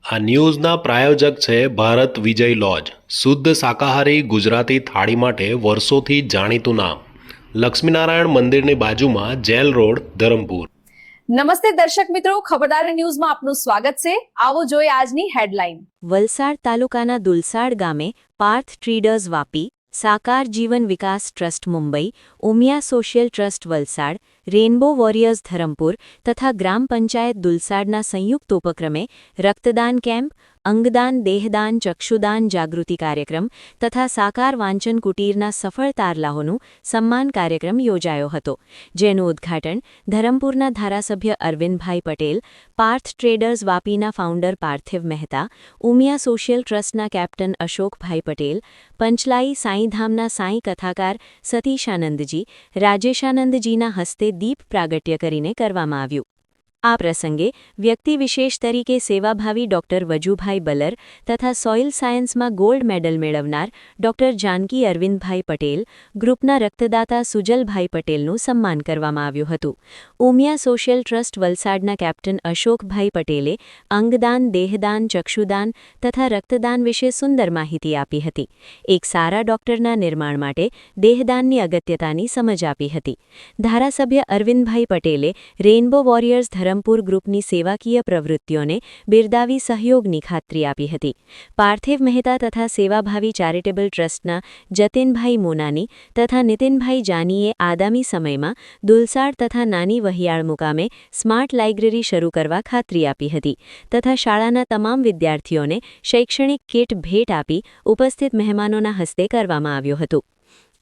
આ ન્યૂઝના પ્રાયોજક છે ભારત વિજય લોજ, શુદ્ધ શાકાહારી ગુજરાતી થાળી માટે વર્ષોથી જાણીતું નામ, લક્ષ્મીનારાયણ મંદિરની બાજુમાં જેલ રોડ, ધરમપુર। નમસ્તે દર્શક મિત્રો, ખબરદાર ન્યૂઝમાં આપનું સ્વાગત છે। આવો જોઈએ આજની હેડલાઇન। વલસાડ તાલુકાના દુલસાડ ગામે Parth traders Vapi, Sakar Jeevan Vikas trust Mumbai, Umiya social trust Valsad, rainbow warriors Dharampur તથા ગ્રામ પંચાયત દુલસાડના સંયુક્ત ઉપક્રમે રક્તદાન કેમ્પ, અંગદાન, દેહદાન, ચક્ષુદાન જાગૃતિ કાર્યક્રમ તથા સાકાર વાંચન કુટીરના સફળ તારલાઓનું સન્માન કાર્યક્રમ યોજાયો હતો, જેનું ઉદ્ઘાટન ધરમપુરના ધારાસભ્ય અરવિંદભાઈ પટેલ, પાર્થ ટ્રેડર્સ વાપીના ફાઉન્ડર પાર્થિવ મહેતા, ઉમિયા સોશિયલ ટ્રસ્ટના કેપ્ટન અશોકભાઈ પટેલ, પંચલાઈ સાંઈધામના સાંઈ કથાકાર સતીશાનંદજી, રાજેશાનંદજીના હસ્તે દીપ પ્રાગટ્ય કરીને કરવામાં આવ્યું। આ પ્રસંગે વ્યક્તિ વિશેષ તરીકે સેવાભાવી ડોક્ટર વજુભાઈ બલર તથા સોઇલ સાયન્સમાં ગોલ્ડ મેડલ મેળવનાર ડોક્ટર જાનકી અરવિંદભાઈ પટેલ, ગ્રુપના રક્તદાતા સુજલભાઈ પટેલનું સન્માન કરવામાં આવ્યું હતું। ઉમિયા સોશિયલ ટ્રસ્ટ વલસાડના કેપ્ટન અશોકભાઈ પટેલે અંગદાન, દેહદાન, ચક્ષુદાન તથા રક્તદાન વિશે સુંદર માહિતી આપી હતી। એક સારા ડોક્ટરના નિર્માણ માટે દેહદાનની અગત્યતાની સમજ આપી હતી। ધારાસભ્ય અરવિંદભાઈ પટેલે રેનબો વોરિયર્સ ધરમપુર ગ્રુપની સેવાકીય પ્રવૃત્તિઓને બિરદાવી સહયોગની ખાતરી આપી હતી। પાર્થિવ મહેતા તથા સેવાભાવી ચેરિટેબલ ટ્રસ્ટના જતીનભાઈ મોનાની તથા નીતિનભાઈ જાનીએ આગામી સમયમાં દુલસાડ તથા નાની વહિયાળ મુકામે સ્માર્ટ લાઇબ્રેરી શરૂ કરવા ખાતરી આપી હતી તથા શાળાના તમામ વિદ્યાર્થીઓને શૈક્ષણિક કીટ ભેટ આપી ઉપસ્થિત મહેમાનોના હસ્તે કરવામાં આવ્યું હતું।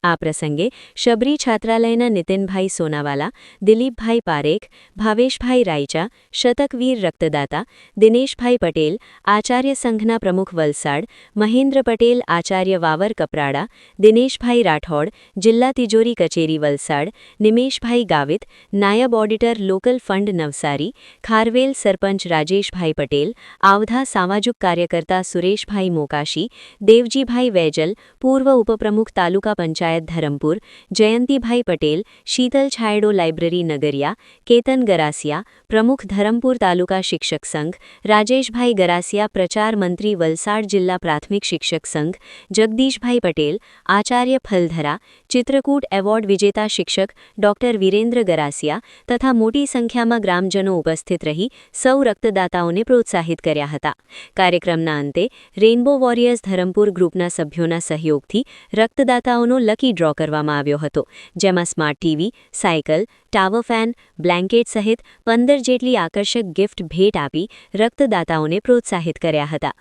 આ પ્રસંગે શબરી છાત્રાલયના નીતિનભાઈ સોનાવાલા, દિલીપભાઈ પારેખ, ભાવેશભાઈ રાયચા, શતકવીર રક્તદાતા, દિનેશભાઈ પટેલ, આચાર્ય સંઘના પ્રમુખ વલસાડ, મહેન્દ્ર પટેલ, આચાર્ય વાવર કપરાડા, દિનેશભાઈ રાઠોડ, જિલ્લા તિજોરી કચેરી વલસાડ, નિમેશભાઈ ગાવિત, નાયબ auditor local fund Navsari, Kharvel સરપંચ રાજેશભાઈ પટેલ, આવધા સામાજિક કાર્યકર્તા સુરેશભાઈ મોકાશી, દેવજીભાઈ વેજલ, પૂર્વ ઉપપ્રમુખ તાલુકા પંચાયત ધરમપુર, જયંતિભાઈ પટેલ, શીતલ છાયડો લાઇબ્રેરી નગરિયા, કેતન ગરાસિયા, પ્રમુખ ધરમપુર તાલુકા શિક્ષક સંઘ, રાજેશભાઈ ગરાસિયા, પ્રચાર મંત્રી વલસાડ જિલ્લા પ્રાથમિક શિક્ષક સંઘ, જગદીશભાઈ પટેલ, આચાર્ય ફલધરા, ચિત્રકૂટ એવોર્ડ વિજેતા શિક્ષક ડોક્ટર વિરેન્દ્ર ગરાસિયા તથા મોટી સંખ્યામાં ગ્રામજનો ઉપસ્થિત રહી સૌ રક્તદાતાઓને પ્રોત્સાહિત કર્યા હતા। કાર્યક્રમના અંતે રેનબો વોરિયર્સ ધરમપુર ગ્રુપના સભ્યોના સહયોગથી રક્તદાતાઓનો લકી ડ્રો કરવામાં આવ્યો હતો, જેમાં smart TV, cycle, tower fan, blanket સહિત 15 જેટલી આકર્ષક ગિફ્ટ ભેટ આપી રક્તદાતાઓને પ્રોત્સાહિત કર્યા હતા।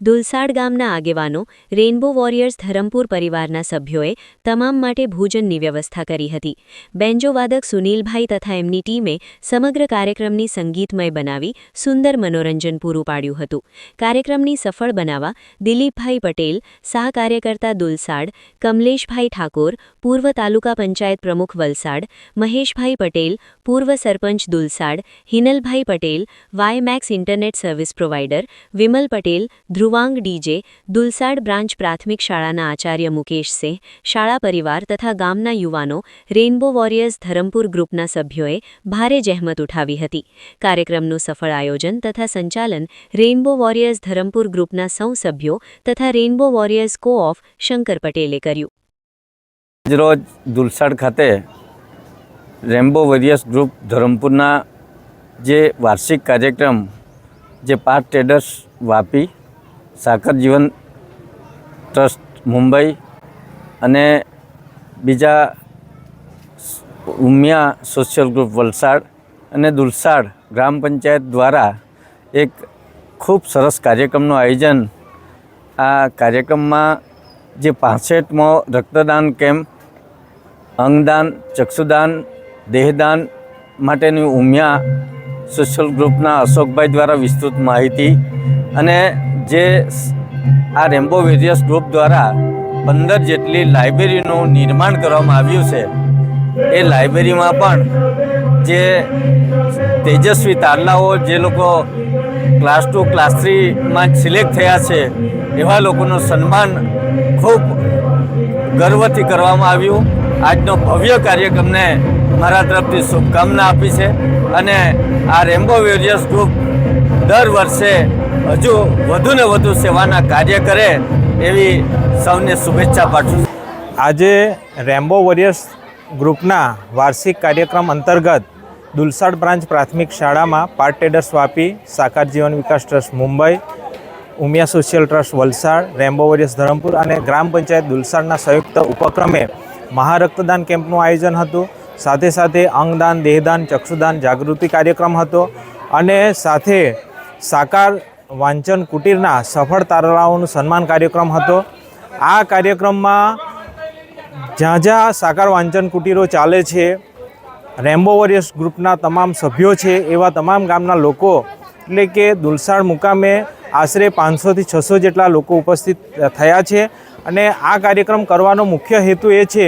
દુલસાડ ગામના આગેવાનો, રેનબો વોરિયર્સ ધરમપુર પરિવારના સભ્યોએ તમામ માટે ભોજનની વ્યવસ્થા કરી હતી। બેન્જોવાદક સુનિલભાઈ તથા એમની ટીમે સમગ્ર કાર્યક્રમની સંગીતમય બનાવી સુંદર મનોરંજન પૂરું પાડ્યું હતું। કાર્યક્રમની સફળ બનાવવા દિલીપભાઈ પટેલ, સહકાર્યકર્તા દુલસાડ, કમલેશભાઈ ઠાકોર, પૂર્વ તાલુકા પંચાયત પ્રમુખ વલસાડ, મહેશભાઈ પટેલ, પૂર્વ sarpanch Dulsad, Hinalbhai Patel, WiMAX internet service provider, Vimal Patel, Dhruvang DJ, Dulsad branch પ્રાથમિક શાળાના આચાર્ય મુકેશ સિંહ, શાળા પરિવાર તથા ગામના યુવાનો, રેનબો વોરિયર્સ ધરમપુર ગ્રુપના સભ્યોએ ભારે જહેમત ઉઠાવી હતી। કાર્યક્રમનું સફળ આયોજન તથા સંચાલન રેનબો વોરિયર્સ ધરમપુર ગ્રુપના સૌ સભ્યો તથા રેનબો વોરિયર્સ કો-ઓફ શંકર પટેલે કર્યું। રોજ દુલસાડ ખાતે રેનબો વોરિયર્સ ગ્રુપ ધરમપુરના જે વાર્ષિક કાર્યક્રમ જે પાર્થ ટ્રેડર્સ વાપી, સાકર જીવન ટ્રસ્ટ મુંબઈ અને બીજા ઉમિયા સોશિયલ ગ્રુપ વલસાડ અને દુલસાડ ગ્રામ પંચાયત દ્વારા એક ખૂબ સરસ કાર્યક્રમનું આયોજન, આ કાર્યક્રમમાં જે 65મો રક્તદાન કેમ્પ, અંગદાન, ચક્ષુદાન, દેહદાન માટેની ઉમિયા સોશિયલ ગ્રુપના અશોકભાઈ દ્વારા વિસ્તૃત માહિતી અને જે આ રેનબો વોરિયર્સ ગ્રુપ દ્વારા 15 જેટલી લાઇબ્રેરીનું નિર્માણ કરવામાં આવ્યું છે, એ લાઇબ્રેરીમાં પણ જે તેજસ્વી તારલાઓ, જે લોકો ક્લાસ 2, ક્લાસ 3માં સિલેક્ટ થયા છે, એવા લોકોનું સન્માન ખૂબ ગર્વથી કરવામાં આવ્યું। આજનો ભવ્ય કાર્યક્રમને મારા તરફથી શુભકામના આપી છે અને આ રેનબો વોરિયર્સ ગ્રુપ દર વર્ષે હજુ વધુને વધુ સેવાના કાર્ય કરે એવી સૌને શુભેચ્છા પાઠવું છું. આજે રેમ્બો વોરિયર્સ ગ્રુપના વાર્ષિક કાર્યક્રમ અંતર્ગત દુલસાડ બ્રાન્ચ પ્રાથમિક શાળામાં part traders Vapi, Sakar Jeevan Vikas trust Mumbai, Umiya social trust Valsad, Rambo warriors Dharampur અને ગ્રામ પંચાયત દુલસાડના સંયુક્ત ઉપક્રમે મહારક્તદાન કેમ્પનું આયોજન હતું. સાથે સાથે અંગદાન, દેહદાન, ચક્ષુદાન જાગૃતિ કાર્યક્રમ હતો અને સાથે સાકાર વાંચન કુટીરના સફળ તારલાઓનું સન્માન કાર્યક્રમ હતો. આ કાર્યક્રમમાં જ્યાં જ્યાં સાકાર વાંચન કુટીરો ચાલે છે, રેમ્બો વોરિયર્સ ગ્રુપના તમામ સભ્યો છે, એવા તમામ ગામના લોકો એટલે કે દુલસાડ મુકામે આશરે 500 થી 600 જેટલા લોકો ઉપસ્થિત થયા છે. અને આ કાર્યક્રમ કરવાનો મુખ્ય હેતુ એ છે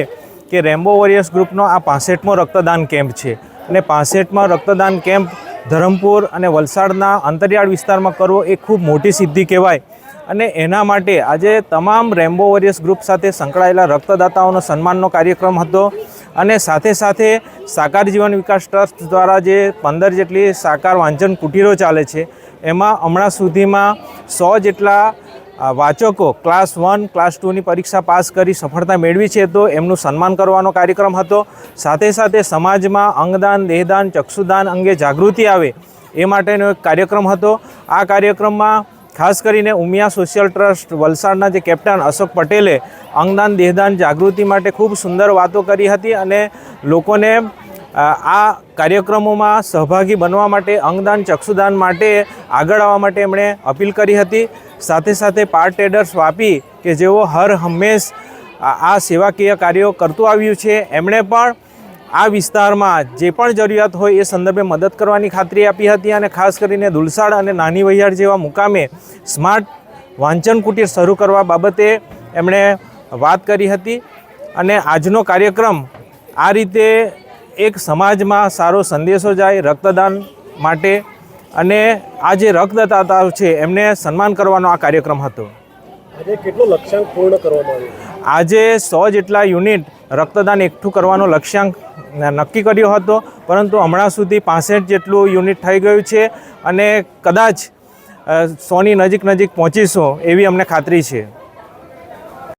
કે રેમ્બો વોરિયર્સ ગ્રુપનો આ 65મો રક્તદાન કેમ્પ છે અને 65મા રક્તદાન કેમ્પ ધરમપુર અને વલસાડના અંતરિયાળ વિસ્તારમાં કરવો એ ખૂબ મોટી સિદ્ધિ કહેવાય. અને એના માટે આજે તમામ રેમ્બો વોરિયર્સ ગ્રુપ સાથે સંકળાયેલા રક્તદાતાઓનો સન્માનનો કાર્યક્રમ હતો. અને સાથે સાથે સાકાર જીવન વિકાસ ટ્રસ્ટ દ્વારા જે 15 જેટલી સાકાર વાંચન કુટીરો ચાલે છે એમાં હમણાં સુધીમાં 100 જેટલા વાચકો ક્લાસ 1, ક્લાસ 2ની પરીક્ષા પાસ કરી સફળતા મેળવી છે, તો એમનું સન્માન કરવાનો કાર્યક્રમ હતો. સાથે સાથે સમાજમાં અંગદાન, દેહદાન, ચક્ષુદાન અંગે જાગૃતિ આવે એ માટેનો એક કાર્યક્રમ હતો. આ કાર્યક્રમમાં ખાસ કરીને ઉમિયા સોશિયલ ટ્રસ્ટ વલસાડના જે કેપ્ટન અશોક પટેલે અંગદાન, દેહદાન જાગૃતિ માટે ખૂબ સુંદર વાતો કરી હતી અને લોકોને આ કાર્યક્રમોમાં સહભાગી બનવા માટે, અંગદાન, ચક્ષુદાન માટે આગળ આવવા માટે એમણે અપીલ કરી હતી. સાથે સાથે પાર્ટ ટ્રેડર્સ વાપી કે જેઓ હર હંમેશ આ સેવાકીય કાર્યો કરતું આવ્યું છે, એમણે પણ આ વિસ્તારમાં જે પણ જરૂરિયાત હોય એ સંદર્ભે મદદ કરવાની ખાતરી આપી હતી. અને ખાસ કરીને દુલસાડ અને નાની વહિયાર જેવા મુકામે સ્માર્ટ વાંચન કુટીર શરૂ કરવા બાબતે એમણે વાત કરી હતી. અને આજનો કાર્યક્રમ આ રીતે એક સમાજમાં સારો સંદેશો જાય રક્તદાન માટે, અને આ જે રક્તદાતાઓ છે એમને સન્માન કરવાનો આ કાર્યક્રમ હતો. આજે કેટલો લક્ષ્યાંક પૂર્ણ કરવામાં આવ્યો? આજે 100 જેટલા યુનિટ રક્તદાન એકઠું કરવાનો લક્ષ્યાંક નક્કી કર્યો હતો, પરંતુ હમણાં સુધી 65 જેટલું યુનિટ થઈ ગયું છે અને કદાચ 100ની નજીક પહોંચીશું એવી અમને ખાતરી છે.